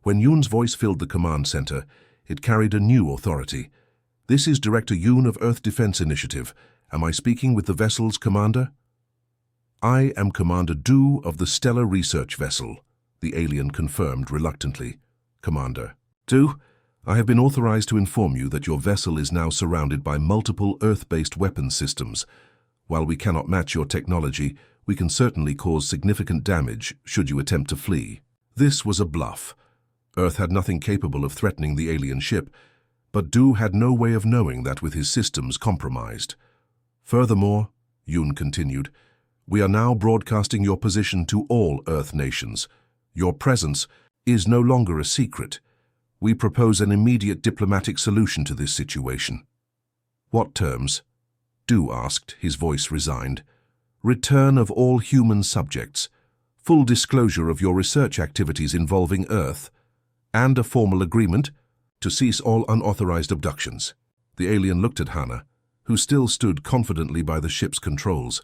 When Yoon's voice filled the command center, it carried a new authority. "This is Director Yoon of Earth Defense Initiative. Am I speaking with the vessel's commander?" "I am Commander Do of the Stellar Research Vessel," the alien confirmed reluctantly. "Commander Do, I have been authorized to inform you that your vessel is now surrounded by multiple Earth-based weapons systems. While we cannot match your technology, we can certainly cause significant damage should you attempt to flee." This was a bluff. Earth had nothing capable of threatening the alien ship, but Do had no way of knowing that with his systems compromised. "Furthermore," Yoon continued, "we are now broadcasting your position to all Earth nations. Your presence is no longer a secret. We propose an immediate diplomatic solution to this situation." "What terms?" Do asked, his voice resigned. "Return of all human subjects, full disclosure of your research activities involving Earth, and a formal agreement to cease all unauthorized abductions." The alien looked at Hannah, who still stood confidently by the ship's controls.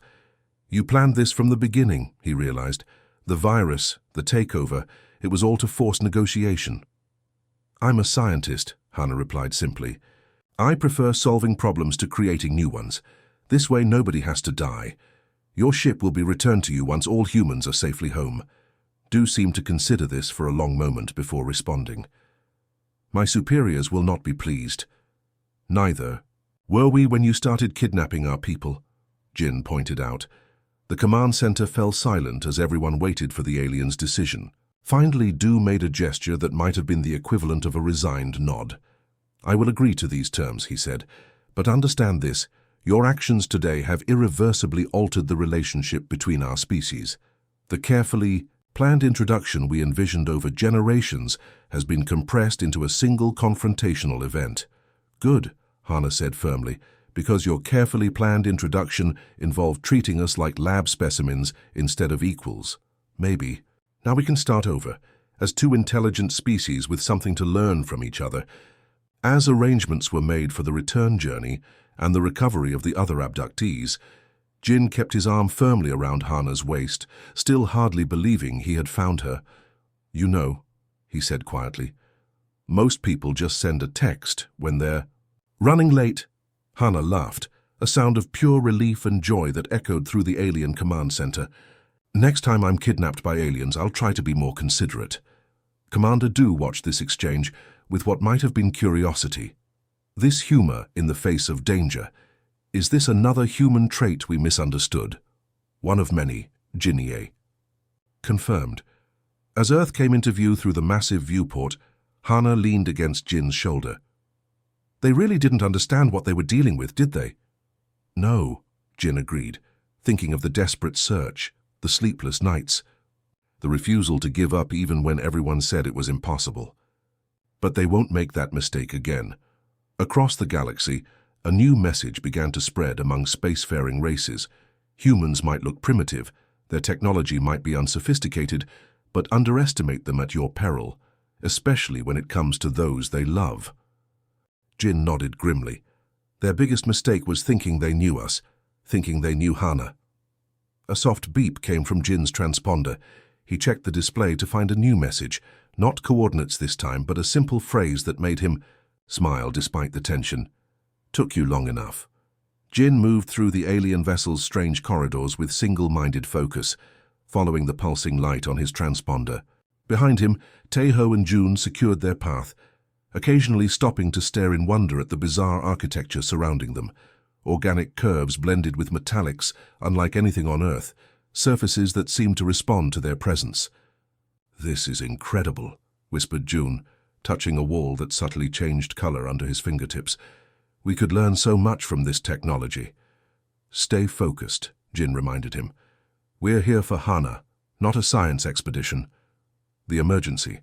"You planned this from the beginning," he realized. "The virus, the takeover, it was all to force negotiation." "I'm a scientist," Hannah replied simply. "I prefer solving problems to creating new ones. This way nobody has to die. Your ship will be returned to you once all humans are safely home." Do seemed to consider this for a long moment before responding. "My superiors will not be pleased." "Neither were we when you started kidnapping our people," Jin pointed out. The command center fell silent as everyone waited for the alien's decision. Finally, Do made a gesture that might have been the equivalent of a resigned nod. "I will agree to these terms," he said, "but understand this. Your actions today have irreversibly altered the relationship between our species. The carefully planned introduction we envisioned over generations has been compressed into a single confrontational event." "Good," Hannah said firmly, "because your carefully planned introduction involved treating us like lab specimens instead of equals. Maybe. Now we can start over, as two intelligent species with something to learn from each other." As arrangements were made for the return journey and the recovery of the other abductees, Jin kept his arm firmly around Hannah's waist, still hardly believing he had found her. "You know," he said quietly, "most people just send a text when they're running late." Hannah laughed, a sound of pure relief and joy that echoed through the alien command center. "Next time I'm kidnapped by aliens, I'll try to be more considerate." Commander Do watched this exchange with what might have been curiosity. This humor in the face of danger, is this another human trait we misunderstood? "One of many," Jinie confirmed. As Earth came into view through the massive viewport, Hannah leaned against Jin's shoulder. "They really didn't understand what they were dealing with, did they?" "No," Jin agreed, thinking of the desperate search, the sleepless nights, the refusal to give up even when everyone said it was impossible. But they won't make that mistake again. Across the galaxy, a new message began to spread among spacefaring races. Humans might look primitive, their technology might be unsophisticated, but underestimate them at your peril, especially when it comes to those they love. Jin nodded grimly. Their biggest mistake was thinking they knew us, thinking they knew Hannah. A soft beep came from Jin's transponder. He checked the display to find a new message, not coordinates this time, but a simple phrase that made him smile despite the tension. "Took you long enough." Jin moved through the alien vessel's strange corridors with single-minded focus, following the pulsing light on his transponder. Behind him, Taeho and June secured their path, occasionally stopping to stare in wonder at the bizarre architecture surrounding them. Organic curves blended with metallics, unlike anything on Earth, surfaces that seemed to respond to their presence. "This is incredible," whispered June, touching a wall that subtly changed color under his fingertips. "We could learn so much from this technology." "Stay focused," Jin reminded him. "We're here for Hannah, not a science expedition." The emergency.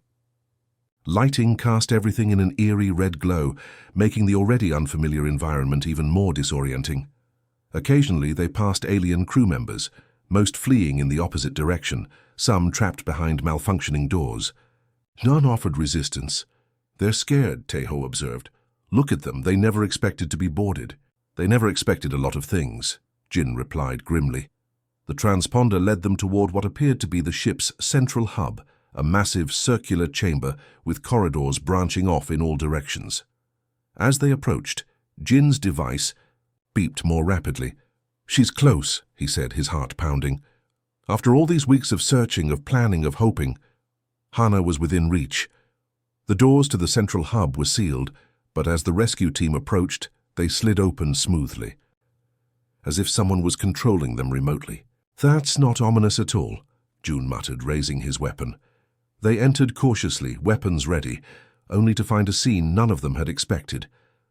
Lighting cast everything in an eerie red glow, making the already unfamiliar environment even more disorienting. Occasionally they passed alien crew members, most fleeing in the opposite direction, some trapped behind malfunctioning doors. None offered resistance. "They're scared," Taeho observed. "Look at them, they never expected to be boarded." "They never expected a lot of things," Jin replied grimly. The transponder led them toward what appeared to be the ship's central hub, a massive circular chamber with corridors branching off in all directions. As they approached, Jin's device beeped more rapidly. "She's close," he said, his heart pounding. After all these weeks of searching, of planning, of hoping, Hana was within reach. The doors to the central hub were sealed, but as the rescue team approached, they slid open smoothly, as if someone was controlling them remotely. "That's not ominous at all," June muttered, raising his weapon. They entered cautiously, weapons ready, only to find a scene none of them had expected.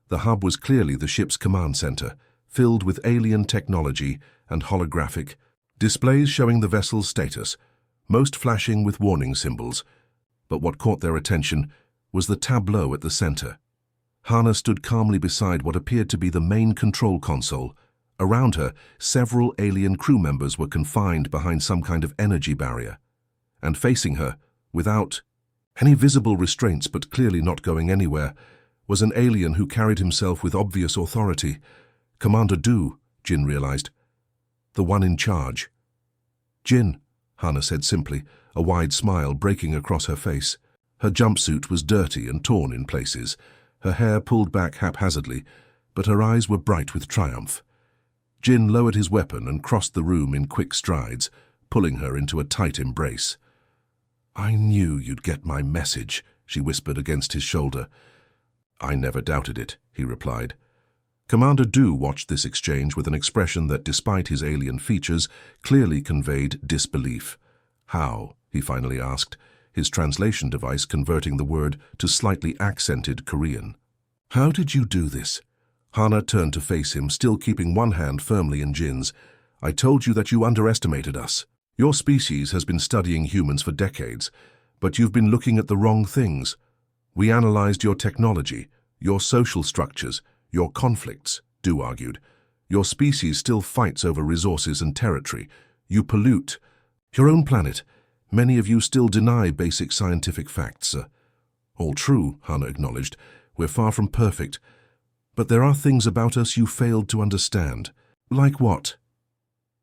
The hub was clearly the ship's command center, filled with alien technology and holographic displays showing the vessel's status, most flashing with warning symbols. But what caught their attention was the tableau at the center. Hana stood calmly beside what appeared to be the main control console. Around her, several alien crew members were confined behind some kind of energy barrier. And facing her, without any visible restraints but clearly not going anywhere, was an alien who carried himself with obvious authority. Commander Du, Jin realized. The one in charge. "Jin," Hana said simply, a wide smile breaking across her face. Her jumpsuit was dirty and torn in places, her hair pulled back haphazardly, but her eyes were bright with triumph. Jin lowered his weapon and crossed the room in quick strides, pulling her into a tight embrace. "I knew you'd get my message," she whispered against his shoulder. "I never doubted it," he replied. Commander Du watched this exchange with an expression that, despite his alien features, clearly conveyed disbelief. "How?" he finally asked, his translation device converting the word to slightly accented Korean. "How did you do this?" Hana turned to face him, still keeping one hand firmly in Jin's. "I told you that you underestimated us. Your species has been studying humans for decades, but you've been looking at the wrong things. We analyzed your technology, your social structures, your conflicts," Du argued. "Your species still fights over resources and territory. You pollute your own planet. Many of you still deny basic scientific facts." "All true," Hana acknowledged. "We're far from perfect. But there are things about us you failed to understand." "Like what?"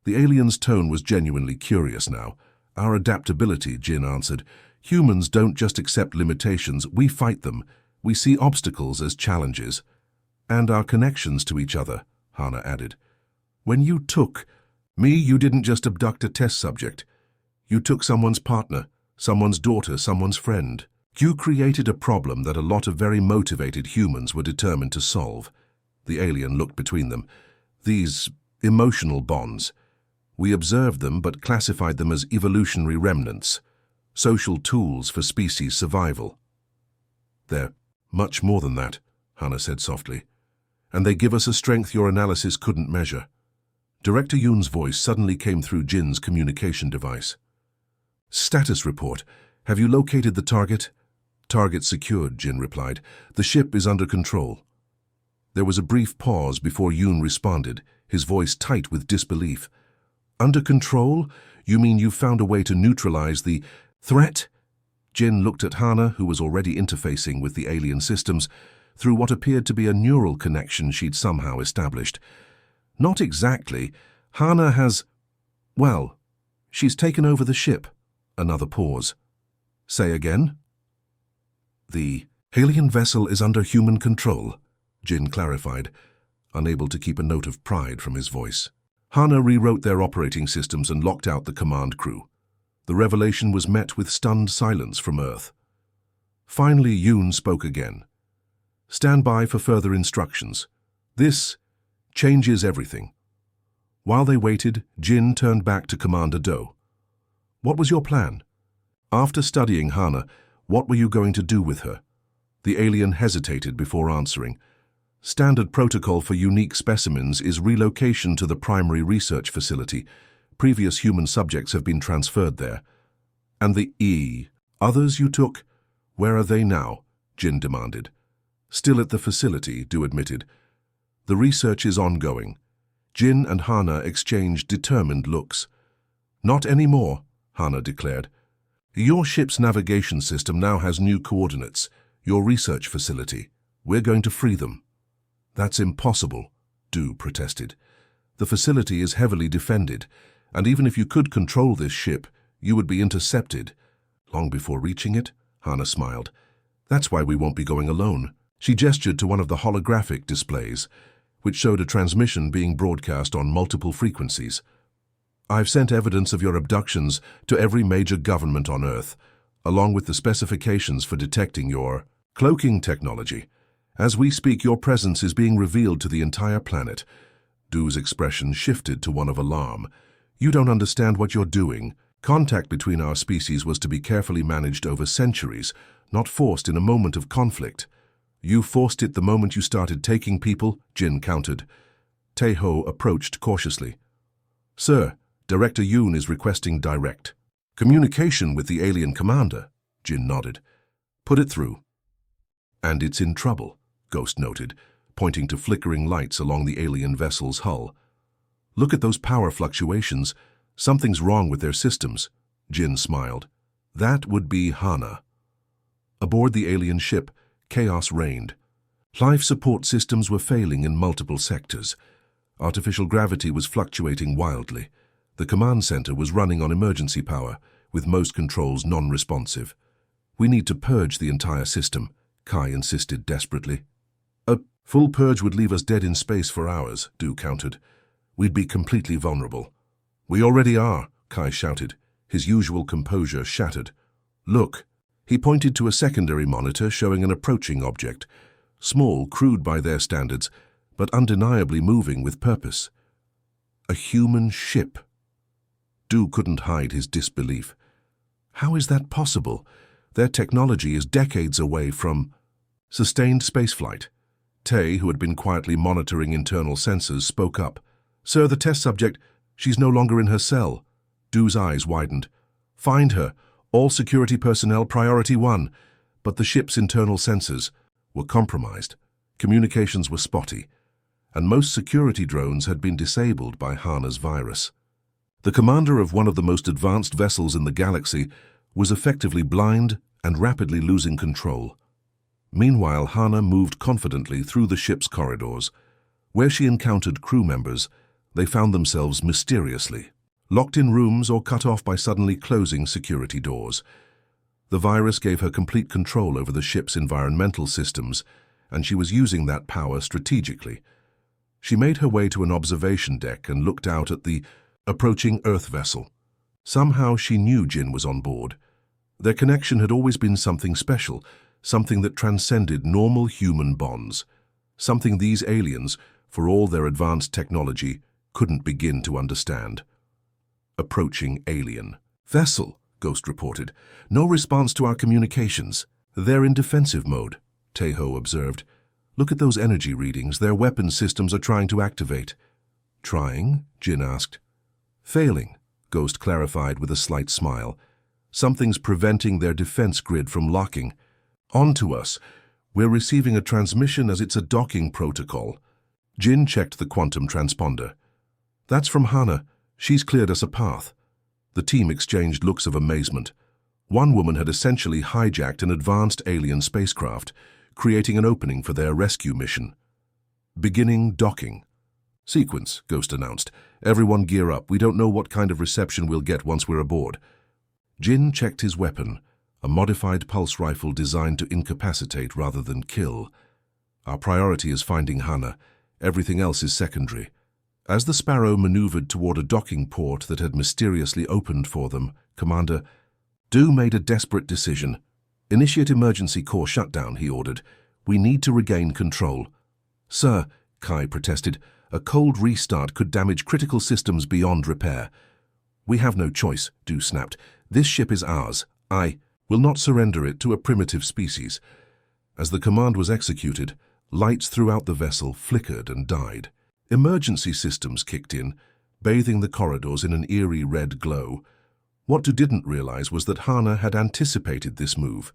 The alien's tone was genuinely curious now. "Our adaptability," Jin answered. "Humans don't just accept limitations, we fight them. We see obstacles as challenges. And our connections to each other," Hana added. "When you took me, you didn't just abduct a test subject. You took someone's partner, someone's daughter, someone's friend. You created a problem that a lot of very motivated humans were determined to solve." The alien looked between them. "These emotional bonds. We observed them but classified them as evolutionary remnants, social tools for species survival." "They're much more than that," Hana said softly. "And they give us a strength your analysis couldn't measure." Director Yoon's voice suddenly came through Jin's communication device. "Status report. Have you located the target?" "Target secured," Jin replied. "The ship is under control." There was a brief pause before Yoon responded, his voice tight with disbelief. "Under control? You mean you've found a way to neutralize the threat?" Jin looked at Hana, who was already interfacing with the alien systems, through what appeared to be a neural connection she'd somehow established. "Not exactly. Hana has... well, she's taken over the ship." Another pause. "Say again?" "The alien vessel is under human control," Jin clarified, unable to keep a note of pride from his voice. Hana rewrote their operating systems and locked out the command crew. The revelation was met with stunned silence from Earth. Finally, Yoon spoke again. "Stand by for further instructions. This changes everything." While they waited, Jin turned back to Commander Do. "What was your plan? After studying Hana, what were you going to do with her?" The alien hesitated before answering. "Standard protocol for unique specimens is relocation to the primary research facility. Previous human subjects have been transferred there." "And the others you took? Where are they now?" Jin demanded. "Still at the facility," Du admitted. "The research is ongoing." Jin and Hana exchanged determined looks. "Not anymore," Hana declared. "Your ship's navigation system now has new coordinates, your research facility. We're going to free them." "That's impossible," Du protested. "The facility is heavily defended, and even if you could control this ship, you would be intercepted." Long before reaching it, Hana smiled. That's why we won't be going alone. She gestured to one of the holographic displays, which showed a transmission being broadcast on multiple frequencies. I've sent evidence of your abductions to every major government on Earth, along with the specifications for detecting your cloaking technology. As we speak, your presence is being revealed to the entire planet. Du's expression shifted to one of alarm. You don't understand what you're doing. Contact between our species was to be carefully managed over centuries, not forced in a moment of conflict. You forced it the moment you started taking people, Jin countered. Taeho approached cautiously. Sir, Director Yoon is requesting direct communication with the alien commander. Jin nodded. Put it through. And it's in trouble, Ghost noted, pointing to flickering lights along the alien vessel's hull. Look at those power fluctuations. Something's wrong with their systems. Jin smiled. That would be Hana. Aboard the alien ship, chaos reigned. Life support systems were failing in multiple sectors. Artificial gravity was fluctuating wildly. The command center was running on emergency power, with most controls non-responsive. We need to purge the entire system, Kai insisted desperately. A full purge would leave us dead in space for hours, Du countered. We'd be completely vulnerable. We already are, Kai shouted, his usual composure shattered. Look. He pointed to a secondary monitor showing an approaching object, small, crude by their standards, but undeniably moving with purpose. A human ship. Du couldn't hide his disbelief. How is that possible? Their technology is decades away from sustained spaceflight. Tae, who had been quietly monitoring internal sensors, spoke up. Sir, the test subject, she's no longer in her cell. Du's eyes widened. Find her. All security personnel, priority 1. But the ship's internal sensors were compromised. Communications were spotty, and most security drones had been disabled by Hana's virus. The commander of one of the most advanced vessels in the galaxy was effectively blind and rapidly losing control. Meanwhile, Hana moved confidently through the ship's corridors. Where she encountered crew members, they found themselves mysteriously locked in rooms or cut off by suddenly closing security doors. The virus gave her complete control over the ship's environmental systems, and she was using that power strategically. She made her way to an observation deck and looked out at the approaching Earth vessel. Somehow she knew Jin was on board. Their connection had always been something special, something that transcended normal human bonds, something these aliens, for all their advanced technology, couldn't begin to understand. Approaching alien vessel, Ghost reported. No response to our communications. They're in defensive mode, Taeho observed. Look at those energy readings. Their weapon systems are trying to activate. Trying? Jin asked. Failing, Ghost clarified with a slight smile. Something's preventing their defense grid from locking. Onto us. We're receiving a transmission as it's a docking protocol. Jin checked the quantum transponder. That's from Hana. She's cleared us a path. The team exchanged looks of amazement. One woman had essentially hijacked an advanced alien spacecraft, creating an opening for their rescue mission. Beginning docking. Sequence, Ghost announced. Everyone gear up. We don't know what kind of reception we'll get once we're aboard. Jin checked his weapon, a modified pulse rifle designed to incapacitate rather than kill. Our priority is finding Hana. Everything else is secondary. As the Sparrow maneuvered toward a docking port that had mysteriously opened for them, Commander Du made a desperate decision. Initiate emergency core shutdown, he ordered. We need to regain control. Sir, Kai protested, a cold restart could damage critical systems beyond repair. We have no choice, Du snapped. This ship is ours. I will not surrender it to a primitive species. As the command was executed, lights throughout the vessel flickered and died. Emergency systems kicked in, bathing the corridors in an eerie red glow. What Du didn't realize was that Hana had anticipated this move.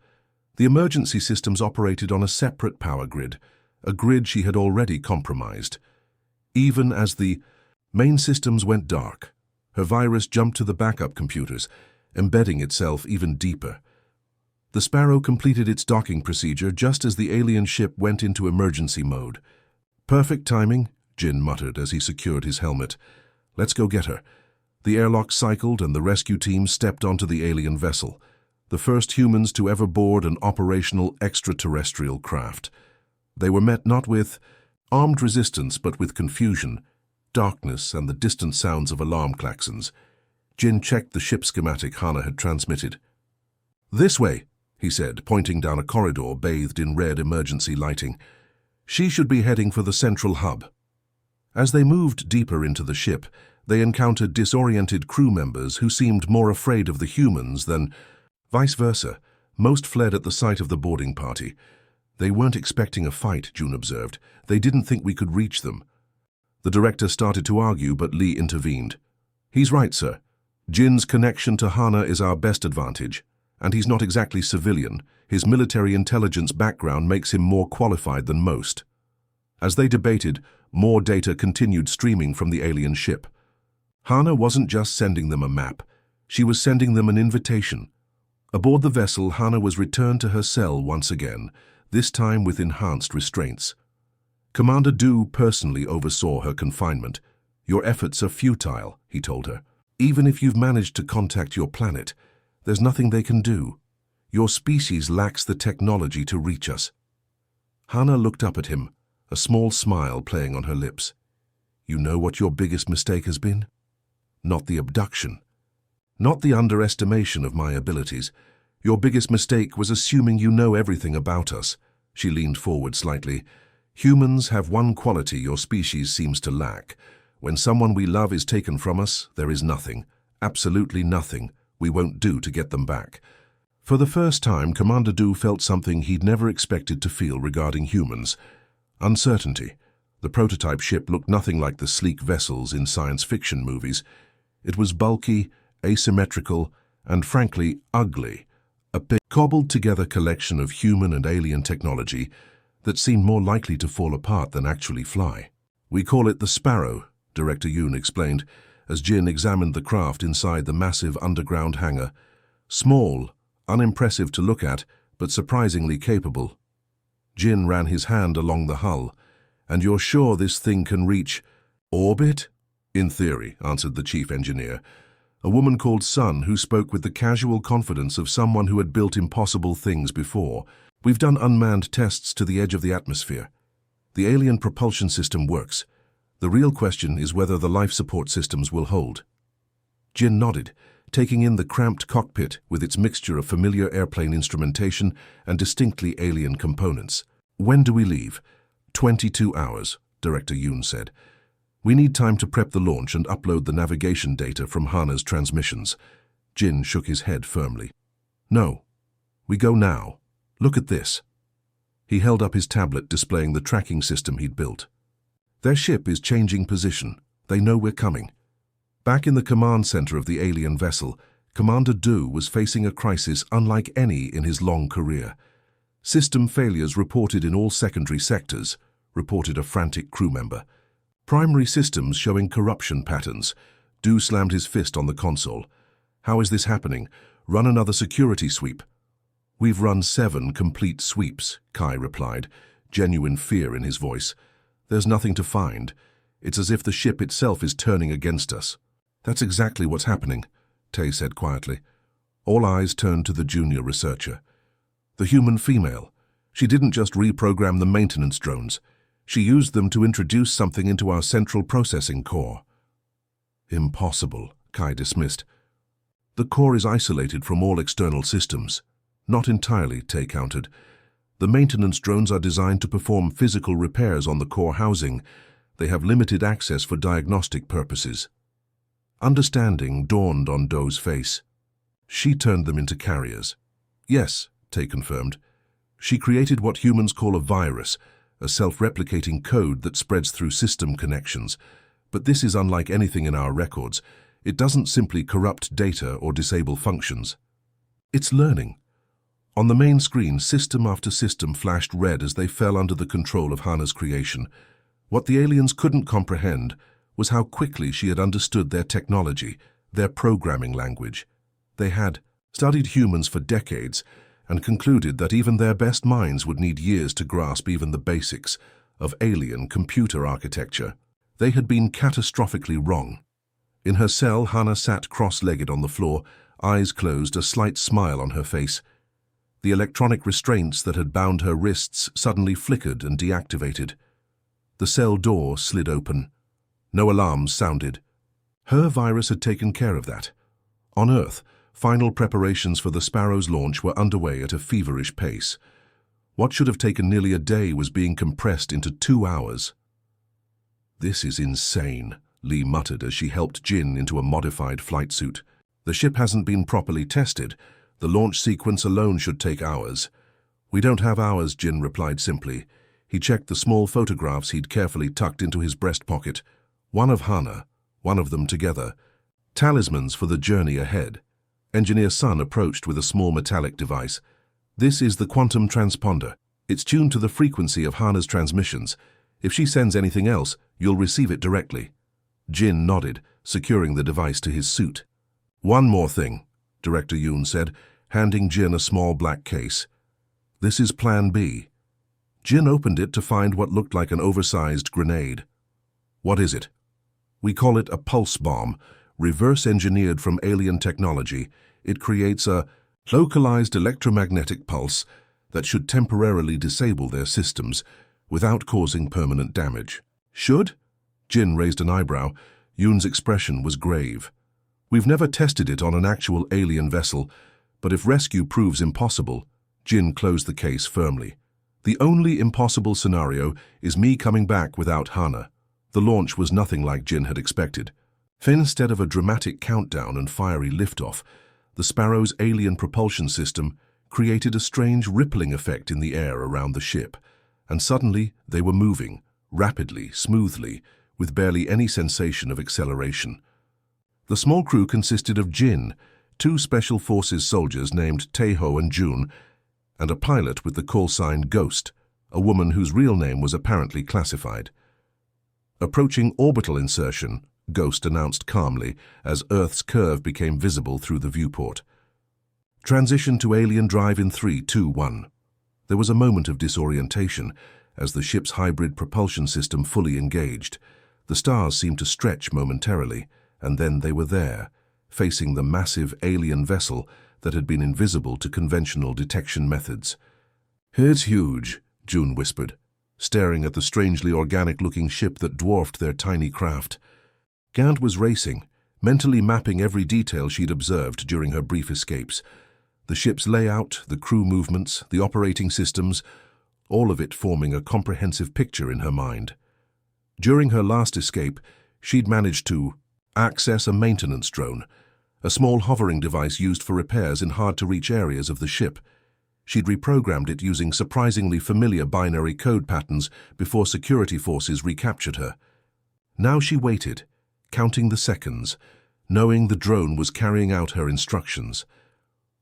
The emergency systems operated on a separate power grid, a grid she had already compromised. Even as the main systems went dark, her virus jumped to the backup computers, embedding itself even deeper. The Sparrow completed its docking procedure just as the alien ship went into emergency mode. Perfect timing, Jin muttered as he secured his helmet. Let's go get her. The airlock cycled and the rescue team stepped onto the alien vessel. the first humans to ever board an operational extraterrestrial craft. They were met not with armed resistance but with confusion, darkness, and the distant sounds of alarm klaxons. Jin checked the ship schematic Hana had transmitted. "This way," he said, pointing down a corridor bathed in red emergency lighting. "She should be heading for the central hub." As they moved deeper into the ship, they encountered disoriented crew members who seemed more afraid of the humans than vice versa. Most fled at the sight of the boarding party. "They weren't expecting a fight," June observed. "They didn't think we could reach them." The director started to argue, but Lee intervened. "He's right, sir. Jin's connection to Hana is our best advantage, and he's not exactly civilian. His military intelligence background makes him more qualified than most." As they debated, more data continued streaming from the alien ship. Hana wasn't just sending them a map. She was sending them an invitation. Aboard the vessel, Hana was returned to her cell once again, this time with enhanced restraints. Commander Du personally oversaw her confinement. "Your efforts are futile," he told her. "Even if you've managed to contact your planet, there's nothing they can do. Your species lacks the technology to reach us." Hana looked up at him, a small smile playing on her lips. "You know what your biggest mistake has been? Not the abduction. Not the underestimation of my abilities. Your biggest mistake was assuming you know everything about us." She leaned forward slightly. "Humans have one quality your species seems to lack. When someone we love is taken from us, there is nothing, absolutely nothing, we won't do to get them back." For the first time, Commander Du felt something he'd never expected to feel regarding humans. Uncertainty. The prototype ship looked nothing like the sleek vessels in science fiction movies. It was bulky, asymmetrical, and frankly ugly. A big, cobbled-together collection of human and alien technology that seemed more likely to fall apart than actually fly. "We call it the Sparrow," Director Yoon explained, as Jin examined the craft inside the massive underground hangar. Small, unimpressive to look at, but surprisingly capable. Jin ran his hand along the hull. "And you're sure this thing can reach orbit?" "In theory," answered the chief engineer, a woman called Sun who spoke with the casual confidence of someone who had built impossible things before. "We've done unmanned tests to the edge of the atmosphere. The alien propulsion system works. The real question is whether the life support systems will hold." Jin nodded, taking in the cramped cockpit with its mixture of familiar airplane instrumentation and distinctly alien components. "When do we leave?" 22 hours, Director Yoon said. "We need time to prep the launch and upload the navigation data from Hana's transmissions." Jin shook his head firmly. "No. We go now. Look at this." He held up his tablet displaying the tracking system he'd built. "Their ship is changing position. They know we're coming." Back in the command center of the alien vessel, Commander Du was facing a crisis unlike any in his long career. "System failures reported in all secondary sectors," reported a frantic crew member. "Primary systems showing corruption patterns." Du slammed his fist on the console. "How is this happening? Run another security sweep." "We've run 7 complete sweeps," Kai replied, genuine fear in his voice. "There's nothing to find. It's as if the ship itself is turning against us." "That's exactly what's happening," Tay said quietly. All eyes turned to the junior researcher. "The human female. She didn't just reprogram the maintenance drones. She used them to introduce something into our central processing core." "Impossible," Kai dismissed. "The core is isolated from all external systems." "Not entirely," Tay countered. "The maintenance drones are designed to perform physical repairs on the core housing. They have limited access for diagnostic purposes." Understanding dawned on Do's face. "She turned them into carriers." "Yes," Tay confirmed. "She created what humans call a virus, a self-replicating code that spreads through system connections. But this is unlike anything in our records. It doesn't simply corrupt data or disable functions. It's learning." On the main screen, system after system flashed red as they fell under the control of Hana's creation. What the aliens couldn't comprehend was how quickly she had understood their technology, their programming language. They had studied humans for decades and concluded that even their best minds would need years to grasp even the basics of alien computer architecture. They had been catastrophically wrong. In her cell, Hana sat cross-legged on the floor, eyes closed, a slight smile on her face. The electronic restraints that had bound her wrists suddenly flickered and deactivated. The cell door slid open. No alarms sounded. Her virus had taken care of that. On Earth, final preparations for the Sparrow's launch were underway at a feverish pace. What should have taken nearly a day was being compressed into 2 hours. "This is insane," Lee muttered as she helped Jin into a modified flight suit. "The ship hasn't been properly tested. The launch sequence alone should take hours." "We don't have hours," Jin replied simply. He checked the small photographs he'd carefully tucked into his breast pocket. One of Hana, one of them together. Talismans for the journey ahead. Engineer Sun approached with a small metallic device. "This is the quantum transponder. It's tuned to the frequency of Hana's transmissions. If she sends anything else, you'll receive it directly." Jin nodded, securing the device to his suit. "One more thing," Director Yoon said, handing Jin a small black case. "This is Plan B." Jin opened it to find what looked like an oversized grenade. "What is it?" "We call it a pulse bomb, reverse-engineered from alien technology. It creates a localized electromagnetic pulse that should temporarily disable their systems without causing permanent damage." "Should?" Jin raised an eyebrow. Yoon's expression was grave. "We've never tested it on an actual alien vessel, but if rescue proves impossible..." Jin closed the case firmly. "The only impossible scenario is me coming back without Hana." The launch was nothing like Jin had expected. Instead of a dramatic countdown and fiery liftoff, the Sparrow's alien propulsion system created a strange rippling effect in the air around the ship, and suddenly they were moving, rapidly, smoothly, with barely any sensation of acceleration. The small crew consisted of Jin, 2 Special Forces soldiers named Taeho and Jun, and a pilot with the call sign Ghost, a woman whose real name was apparently classified. "Approaching orbital insertion," Ghost announced calmly as Earth's curve became visible through the viewport. "Transition to alien drive in 3, 2, 1. There was a moment of disorientation as the ship's hybrid propulsion system fully engaged. The stars seemed to stretch momentarily, and then they were there, facing the massive alien vessel that had been invisible to conventional detection methods. "It's huge," June whispered, staring at the strangely organic-looking ship that dwarfed their tiny craft. Gant was racing, mentally mapping every detail she'd observed during her brief escapes. The ship's layout, the crew movements, the operating systems, all of it forming a comprehensive picture in her mind. During her last escape, she'd managed to access a maintenance drone, a small hovering device used for repairs in hard-to-reach areas of the ship. She'd reprogrammed it using surprisingly familiar binary code patterns before security forces recaptured her. Now she waited, counting the seconds, knowing the drone was carrying out her instructions.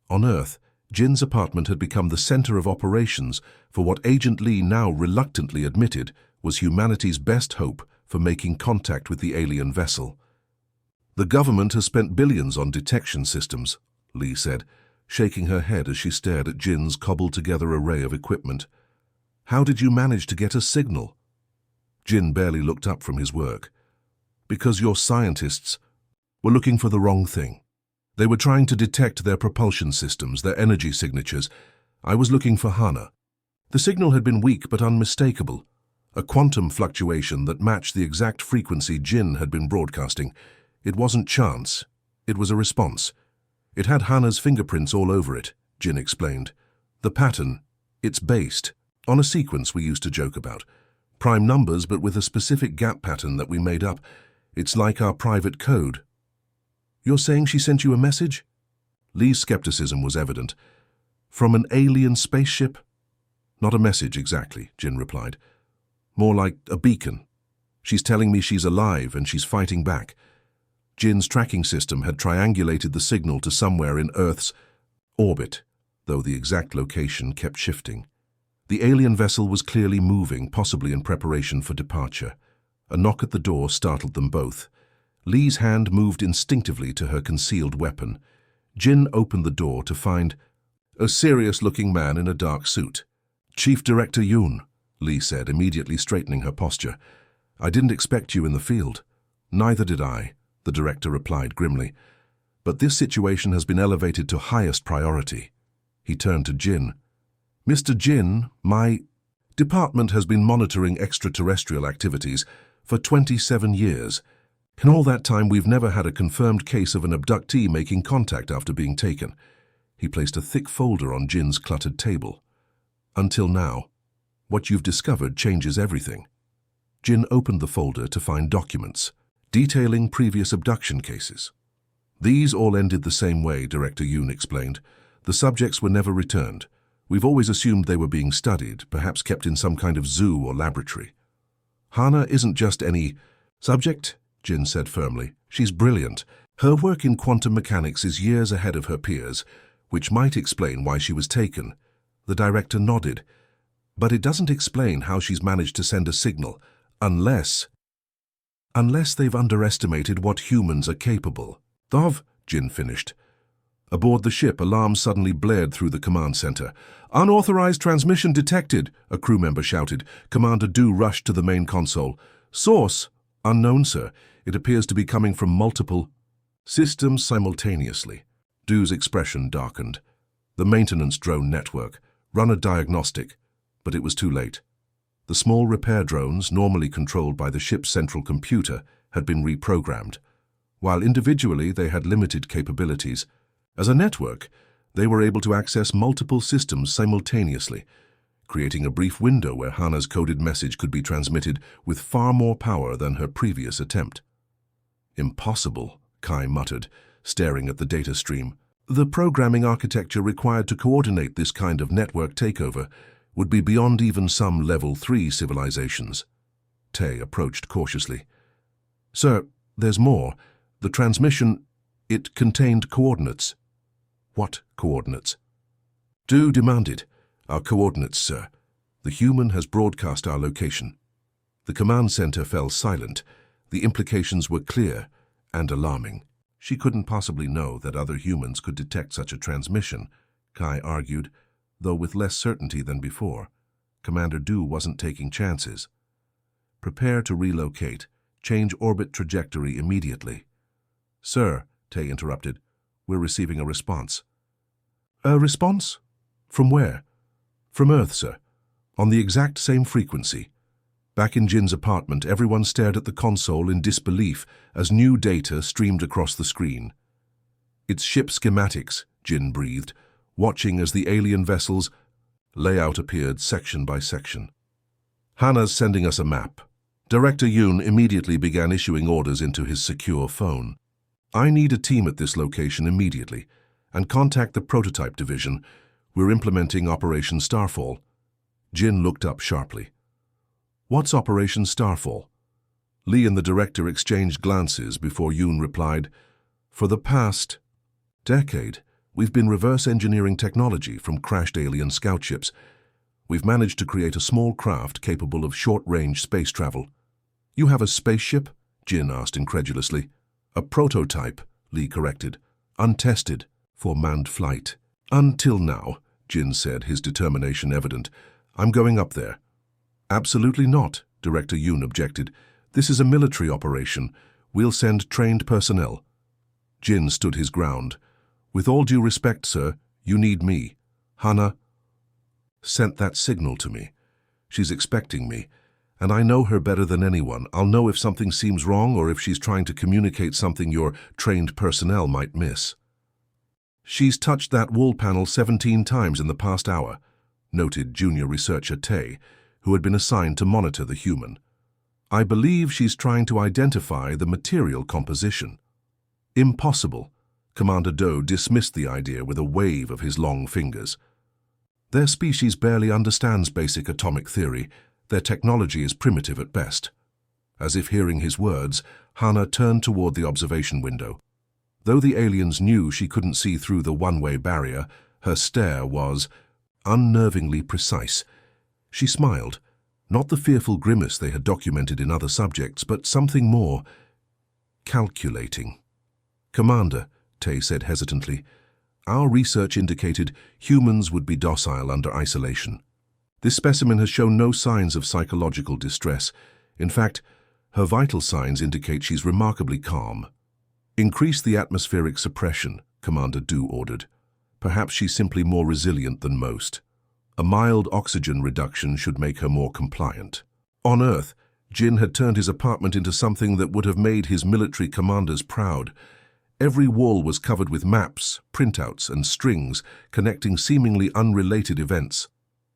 On Earth, Jin's apartment had become the center of operations for what Agent Lee now reluctantly admitted was humanity's best hope for making contact with the alien vessel. "The government has spent billions on detection systems," Lee said, shaking her head as she stared at Jin's cobbled-together array of equipment. "How did you manage to get a signal?" Jin barely looked up from his work. "Because your scientists were looking for the wrong thing. They were trying to detect their propulsion systems, their energy signatures. I was looking for Hana. The signal had been weak but unmistakable, a quantum fluctuation that matched the exact frequency Jin had been broadcasting. It wasn't chance. It was a response. It had Hana's fingerprints all over it," Jin explained. "The pattern, it's based on a sequence we used to joke about. Prime numbers, but with a specific gap pattern that we made up. It's like our private code." "You're saying she sent you a message?" Lee's skepticism was evident. "From an alien spaceship?" "Not a message exactly," Jin replied. "More like a beacon. She's telling me she's alive and she's fighting back." Jin's tracking system had triangulated the signal to somewhere in Earth's orbit, though the exact location kept shifting. The alien vessel was clearly moving, possibly in preparation for departure. A knock at the door startled them both. Lee's hand moved instinctively to her concealed weapon. Jin opened the door to find a serious-looking man in a dark suit. "Chief Director Yoon," Lee said, immediately straightening her posture. "I didn't expect you in the field." "Neither did I," the director replied grimly. But this situation has been elevated to highest priority. He turned to Jin. Mr. Jin, my department has been monitoring extraterrestrial activities for 27 years. In all that time, we've never had a confirmed case of an abductee making contact after being taken. He placed a thick folder on Jin's cluttered table. Until now, what you've discovered changes everything. Jin opened the folder to find documents detailing previous abduction cases. These all ended the same way, Director Yoon explained. The subjects were never returned. We've always assumed they were being studied, perhaps kept in some kind of zoo or laboratory. Hana isn't just any subject, Jin said firmly. She's brilliant. Her work in quantum mechanics is years ahead of her peers, which might explain why she was taken. The director nodded. But it doesn't explain how she's managed to send a signal, unless they've underestimated what humans are capable of, Jin finished. Aboard the ship, alarms suddenly blared through the command center. Unauthorized transmission detected, a crew member shouted. Commander Du rushed to the main console. Source? Unknown, sir. It appears to be coming from multiple systems simultaneously. Du's expression darkened. The maintenance drone network. Run a diagnostic. But it was too late. The small repair drones, normally controlled by the ship's central computer, had been reprogrammed. While individually they had limited capabilities, as a network, they were able to access multiple systems simultaneously, creating a brief window where Hana's coded message could be transmitted with far more power than her previous attempt. Impossible, Kai muttered, staring at the data stream. The programming architecture required to coordinate this kind of network takeover would be beyond even some Level 3 civilizations. Tay approached cautiously. Sir, there's more. The transmission, it contained coordinates. What coordinates? Du demanded. Our coordinates, sir. The human has broadcast our location. The command center fell silent. The implications were clear and alarming. She couldn't possibly know that other humans could detect such a transmission, Kai argued, though with less certainty than before. Commander Du wasn't taking chances. Prepare to relocate. Change orbit trajectory immediately. Sir, Tay interrupted, we're receiving a response. A response? From where? From Earth, sir. On the exact same frequency. Back in Jin's apartment, everyone stared at the console in disbelief as new data streamed across the screen. It's ship schematics, Jin breathed, watching as the alien vessel's layout appeared section by section. Hana's sending us a map. Director Yoon immediately began issuing orders into his secure phone. I need a team at this location immediately, and contact the prototype division. We're implementing Operation Starfall. Jin looked up sharply. What's Operation Starfall? Lee and the director exchanged glances before Yoon replied, For the past decade, we've been reverse engineering technology from crashed alien scout ships. We've managed to create a small craft capable of short-range space travel. You have a spaceship? Jin asked incredulously. A prototype, Lee corrected. Untested for manned flight. Until now, Jin said, his determination evident. I'm going up there. Absolutely not, Director Yoon objected. This is a military operation. We'll send trained personnel. Jin stood his ground. With all due respect, sir, you need me. Hana sent that signal to me. She's expecting me, and I know her better than anyone. I'll know if something seems wrong or if she's trying to communicate something your trained personnel might miss. She's touched that wall panel 17 times in the past hour, noted junior researcher Tay, who had been assigned to monitor the human. I believe she's trying to identify the material composition. Impossible. Commander Do dismissed the idea with a wave of his long fingers. Their species barely understands basic atomic theory. Their technology is primitive at best. As if hearing his words, Hana turned toward the observation window. Though the aliens knew she couldn't see through the one-way barrier, her stare was unnervingly precise. She smiled, not the fearful grimace they had documented in other subjects, but something more calculating. Commander, Tay said hesitantly, our research indicated humans would be docile under isolation. This specimen has shown no signs of psychological distress. In fact, her vital signs indicate she's remarkably calm. Increase the atmospheric suppression, Commander Du ordered. Perhaps she's simply more resilient than most. A mild oxygen reduction should make her more compliant. On Earth, Jin had turned his apartment into something that would have made his military commanders proud. Every wall was covered with maps, printouts, and strings connecting seemingly unrelated events.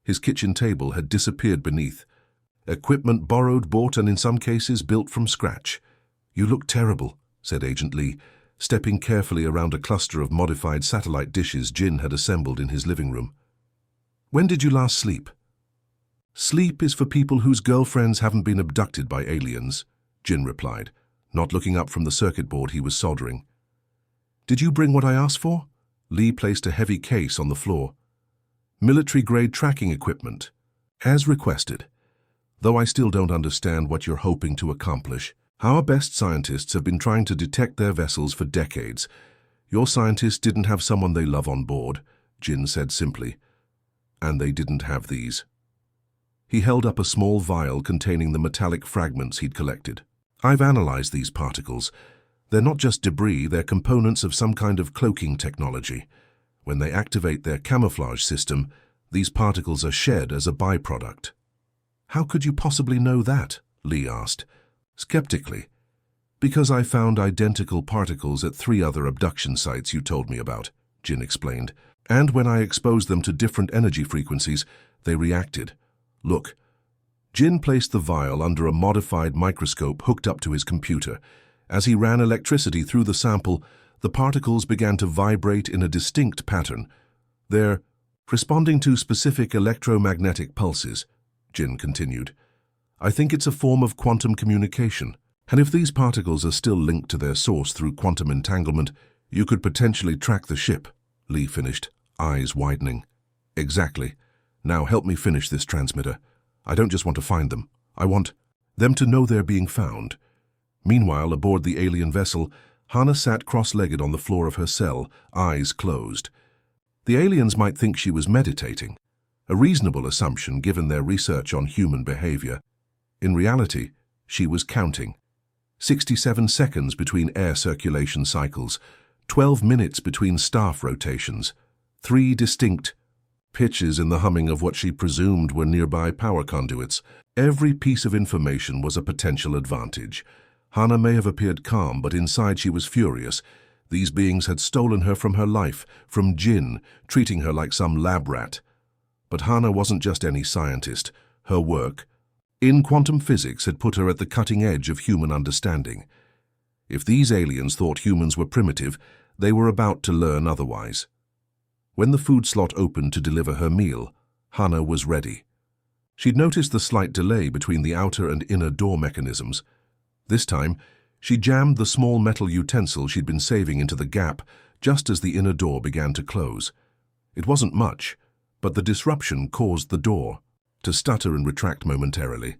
His kitchen table had disappeared beneath. Equipment borrowed, bought, and in some cases built from scratch. "You look terrible," said Agent Lee, stepping carefully around a cluster of modified satellite dishes Jin had assembled in his living room. "When did you last sleep?" "Sleep is for people whose girlfriends haven't been abducted by aliens," Jin replied, not looking up from the circuit board he was soldering. "Did you bring what I asked for?" Lee placed a heavy case on the floor. "Military-grade tracking equipment, as requested. Though I still don't understand what you're hoping to accomplish. Our best scientists have been trying to detect their vessels for decades. Your scientists didn't have someone they love on board," Jin said simply. "And they didn't have these." He held up a small vial containing the metallic fragments he'd collected. "I've analyzed these particles. They're not just debris, they're components of some kind of cloaking technology. When they activate their camouflage system, these particles are shed as a byproduct." "How could you possibly know that?" Lee asked, skeptically. "Because I found identical particles at 3 other abduction sites you told me about," Jin explained. "And when I exposed them to different energy frequencies, they reacted. Look." Jin placed the vial under a modified microscope hooked up to his computer. As he ran electricity through the sample, the particles began to vibrate in a distinct pattern. "They're responding to specific electromagnetic pulses," Jin continued. "I think it's a form of quantum communication. And if these particles are still linked to their source through quantum entanglement, you could potentially track the ship," Lee finished, eyes widening. "Exactly. Now help me finish this transmitter. I don't just want to find them. I want them to know they're being found." Meanwhile, aboard the alien vessel, Hannah sat cross-legged on the floor of her cell, eyes closed. The aliens might think she was meditating, a reasonable assumption given their research on human behavior. In reality, she was counting. 67 seconds between air circulation cycles, 12 minutes between staff rotations, 3 distinct pitches in the humming of what she presumed were nearby power conduits. Every piece of information was a potential advantage. Hannah may have appeared calm, but inside she was furious. These beings had stolen her from her life, from Jin, treating her like some lab rat. But Hannah wasn't just any scientist. Her work in quantum physics had put her at the cutting edge of human understanding. If these aliens thought humans were primitive, they were about to learn otherwise. When the food slot opened to deliver her meal, Hannah was ready. She'd noticed the slight delay between the outer and inner door mechanisms. This time, she jammed the small metal utensil she'd been saving into the gap just as the inner door began to close. It wasn't much, but the disruption caused the door to stutter and retract momentarily,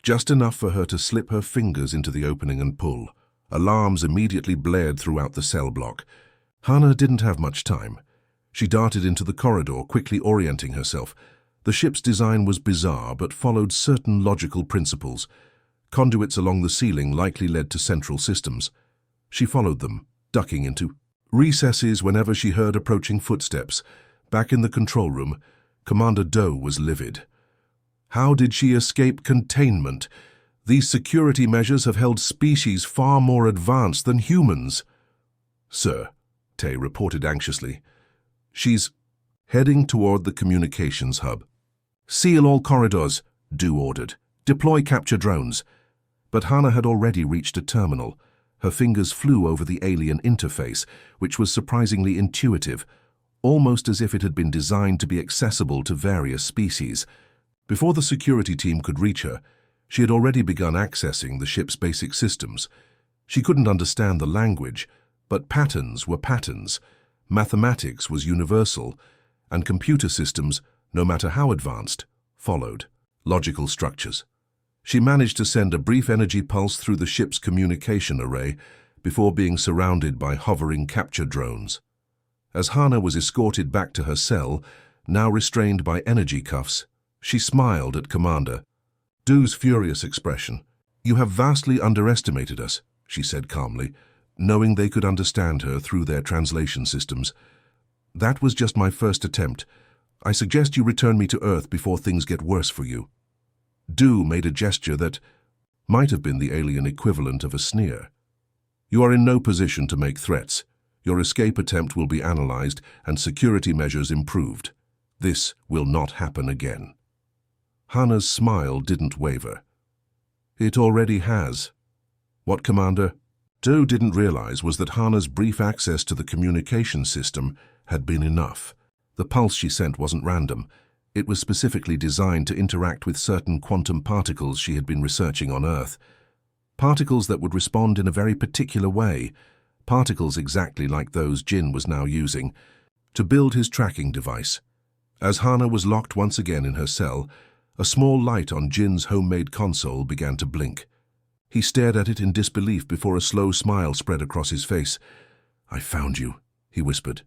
just enough for her to slip her fingers into the opening and pull. Alarms immediately blared throughout the cell block. Hannah didn't have much time. She darted into the corridor, quickly orienting herself. The ship's design was bizarre, but followed certain logical principles. Conduits along the ceiling likely led to central systems. She followed them, ducking into recesses whenever she heard approaching footsteps. Back in the control room, Commander Doe was livid. How did she escape containment? These security measures have held species far more advanced than humans. "Sir," Tay reported anxiously. "She's heading toward the communications hub." "Seal all corridors," Du ordered. "Deploy capture drones." But Hannah had already reached a terminal. Her fingers flew over the alien interface, which was surprisingly intuitive, almost as if it had been designed to be accessible to various species. Before the security team could reach her, she had already begun accessing the ship's basic systems. She couldn't understand the language, but patterns were patterns. Mathematics was universal, and computer systems, no matter how advanced, followed logical structures. She managed to send a brief energy pulse through the ship's communication array before being surrounded by hovering capture drones. As Hannah was escorted back to her cell, now restrained by energy cuffs, she smiled at Commander Du's furious expression. "You have vastly underestimated us," she said calmly. knowing they could understand her through their translation systems. That was just my first attempt. I suggest you return me to Earth before things get worse for you. Du made a gesture that might have been the alien equivalent of a sneer. You are in no position to make threats. Your escape attempt will be analyzed and security measures improved. This will not happen again. Hana's smile didn't waver. It already has. What, Commander? Du didn't realize was that Hana's brief access to the communication system had been enough. The pulse she sent wasn't random. It was specifically designed to interact with certain quantum particles she had been researching on Earth. Particles that would respond in a very particular way. Particles exactly like those Jin was now using to build his tracking device. As Hana was locked once again in her cell, a small light on Jin's homemade console began to blink. He stared at it in disbelief before a slow smile spread across his face. "I found you," he whispered.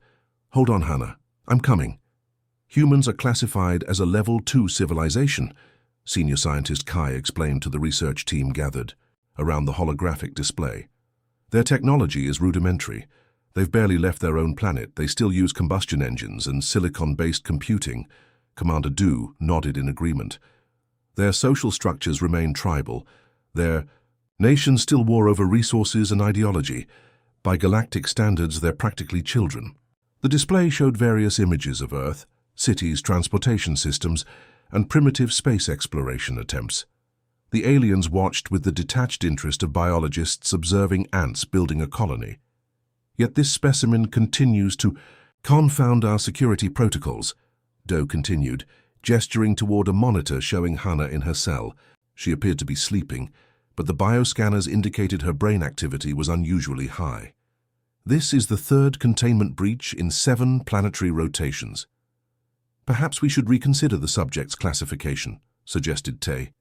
"Hold on, Hana. I'm coming." Humans are classified as a Level 2 civilization, Senior Scientist Kai explained to the research team gathered around the holographic display. Their technology is rudimentary. They've barely left their own planet. They still use combustion engines and silicon-based computing. Commander Du nodded in agreement. Their social structures remain tribal. Their nations still war over resources and ideology. By galactic standards, they're practically children. The display showed various images of Earth, cities, transportation systems, and primitive space exploration attempts. The aliens watched with the detached interest of biologists observing ants building a colony. Yet this specimen continues to confound our security protocols, Du continued, gesturing toward a monitor showing Hana in her cell. She appeared to be sleeping, but the bioscanners indicated her brain activity was unusually high. This is the third containment breach in 7 planetary rotations. Perhaps we should reconsider the subject's classification, suggested Tay,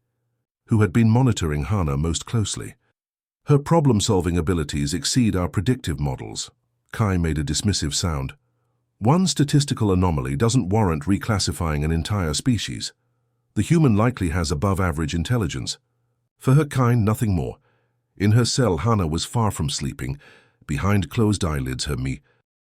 who had been monitoring Hana most closely. Her problem-solving abilities exceed our predictive models. Kai made a dismissive sound. One statistical anomaly doesn't warrant reclassifying an entire species. The human likely has above-average intelligence. For her kind, nothing more. In her cell, Hana was far from sleeping. Behind closed eyelids, her